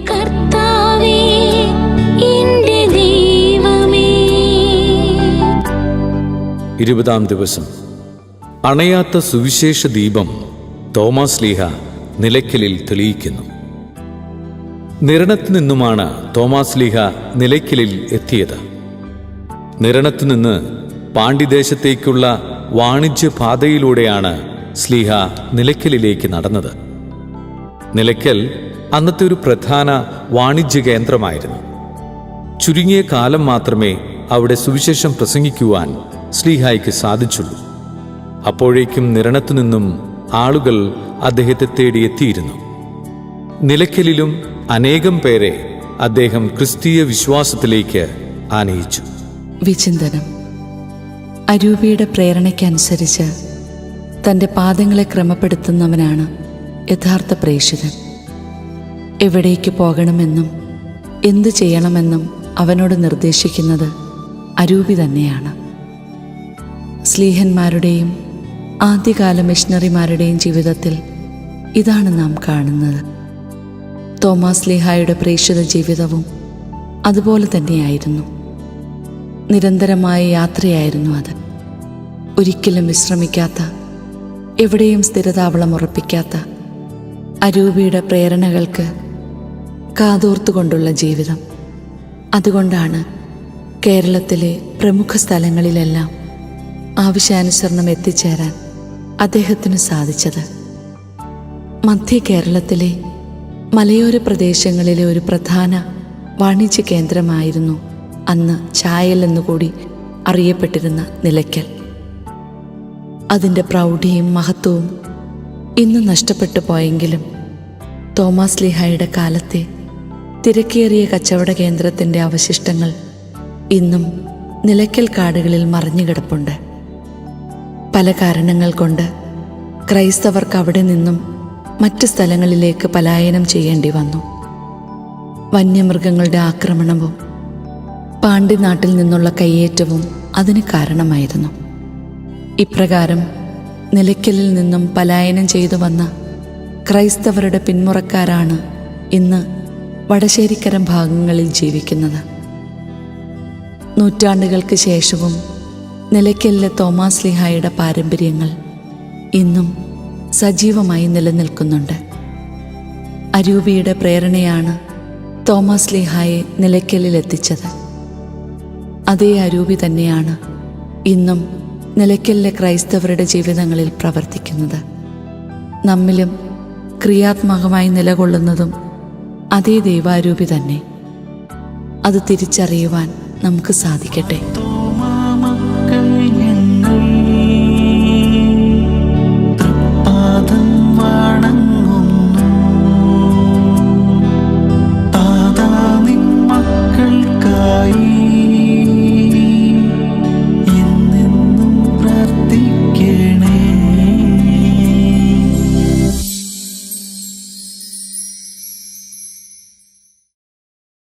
കർത്താവേ, എന്റെ ദൈവമേ. 20-ാം ദിവസം. അണയാത്ത സുവിശേഷ ദീപം തോമാശ്ലീഹ നിലയ്ക്കലിൽ തെളിയിക്കുന്നു. നിരണത്തു നിന്നുമാണ് തോമാശ്ലീഹ നിലയ്ക്കലിൽ എത്തിയത്. നിരണത്തു നിന്ന് പാണ്ഡിദേശത്തേക്കുള്ള വാണിജ്യപാതയിലൂടെയാണ് ശ്ലീഹ നിലയ്ക്കലിലേക്ക് നടന്നത്. നിലയ്ക്കൽ അന്നത്തെ ഒരു പ്രധാന വാണിജ്യ കേന്ദ്രമായിരുന്നു. ചുരുങ്ങിയ കാലം മാത്രമേ അവിടെ സുവിശേഷം പ്രസംഗിക്കുവാൻ ശ്ലീഹായ്ക്ക് സാധിച്ചുള്ളൂ. അപ്പോഴേക്കും നിരണത്തു നിന്നും ആളുകൾ അദ്ദേഹത്തെ തേടിയെത്തിയിരുന്നു. നിലയ്ക്കലിലും അനേകം പേരെ അദ്ദേഹം ക്രിസ്തീയ വിശ്വാസത്തിലേക്ക് ആനയിച്ചു. വിചിന്തനം. അരൂപിയുടെ പ്രേരണയ്ക്കനുസരിച്ച് തൻ്റെ പാദങ്ങളെ ക്രമപ്പെടുത്തുന്നവനാണ് യഥാർത്ഥ പ്രേക്ഷിതൻ. എവിടേക്ക് പോകണമെന്നും എന്തു ചെയ്യണമെന്നും അവനോട് നിർദ്ദേശിക്കുന്നത് അരൂപി തന്നെയാണ്. ശ്ലീഹന്മാരുടെയും ആദ്യകാല മിഷണറിമാരുടെയും ജീവിതത്തിൽ ഇതാണ് നാം കാണുന്നത്. തോമാശ്ലീഹായുടെ പ്രേക്ഷിത ജീവിതവും അതുപോലെ തന്നെയായിരുന്നു. നിരന്തരമായ യാത്രയായിരുന്നു അത്. ഒരിക്കലും വിശ്രമിക്കാത്ത, എവിടെയും സ്ഥിരതാവളം ഉറപ്പിക്കാത്ത അരൂപിയുടെ പ്രേരണകൾക്ക് കാതോർത്തുകൊണ്ടുള്ള ജീവിതം. അതുകൊണ്ടാണ് കേരളത്തിലെ പ്രമുഖ സ്ഥലങ്ങളിലെല്ലാം ആവശ്യാനുസരണം എത്തിച്ചേരാൻ അദ്ദേഹത്തിന് സാധിച്ചത്. മധ്യ കേരളത്തിലെ മലയോര പ്രദേശങ്ങളിലെ ഒരു പ്രധാന വാണിജ്യ കേന്ദ്രമായിരുന്നു അന്ന് ചായൽ എന്നുകൂടി അറിയപ്പെട്ടിരുന്ന നിലയ്ക്കൽ. അതിൻ്റെ പ്രൗഢിയും മഹത്വവും ഇന്ന് നഷ്ടപ്പെട്ടു പോയെങ്കിലും തോമാശ്ലീഹായുടെ കാലത്തെ തിരക്കേറിയ കച്ചവട കേന്ദ്രത്തിൻ്റെ അവശിഷ്ടങ്ങൾ ഇന്നും നിലയ്ക്കൽ കാടുകളിൽ മറിഞ്ഞുകിടപ്പുണ്ട്. പല കാരണങ്ങൾ കൊണ്ട് ക്രൈസ്തവർക്ക് അവിടെ നിന്നും മറ്റ് സ്ഥലങ്ങളിലേക്ക് പലായനം ചെയ്യേണ്ടി വന്നു. വന്യമൃഗങ്ങളുടെ ആക്രമണവും പാണ്ഡ്യ നാട്ടിൽ നിന്നുള്ള കയ്യേറ്റവും അതിന് കാരണമായിരുന്നു. ഇപ്രകാരം നിലയ്ക്കലിൽ നിന്നും പലായനം ചെയ്തു വന്ന ക്രൈസ്തവരുടെ പിന്മുറക്കാരാണ് ഇന്ന് വടശ്ശേരിക്കരം ഭാഗങ്ങളിൽ ജീവിക്കുന്നത്. നൂറ്റാണ്ടുകൾക്ക് ശേഷവും നിലയ്ക്കലിലെ തോമാശ്ലീഹായുടെ പാരമ്പര്യങ്ങൾ ഇന്നും സജീവമായി നിലനിൽക്കുന്നുണ്ട്. അരൂപിയുടെ പ്രേരണയാണ് തോമാശ്ലീഹായെ നിലയ്ക്കലിൽ എത്തിച്ചത്. അതേ അരൂപി തന്നെയാണ് ഇന്നും നിലയ്ക്കലിലെ ക്രൈസ്തവരുടെ ജീവിതങ്ങളിൽ പ്രവർത്തിക്കുന്നത്. നമ്മിലും ക്രിയാത്മകമായി നിലകൊള്ളുന്നതും അതേ ദൈവാരൂപി തന്നെ. അത് തിരിച്ചറിയുവാൻ നമുക്ക് സാധിക്കട്ടെ.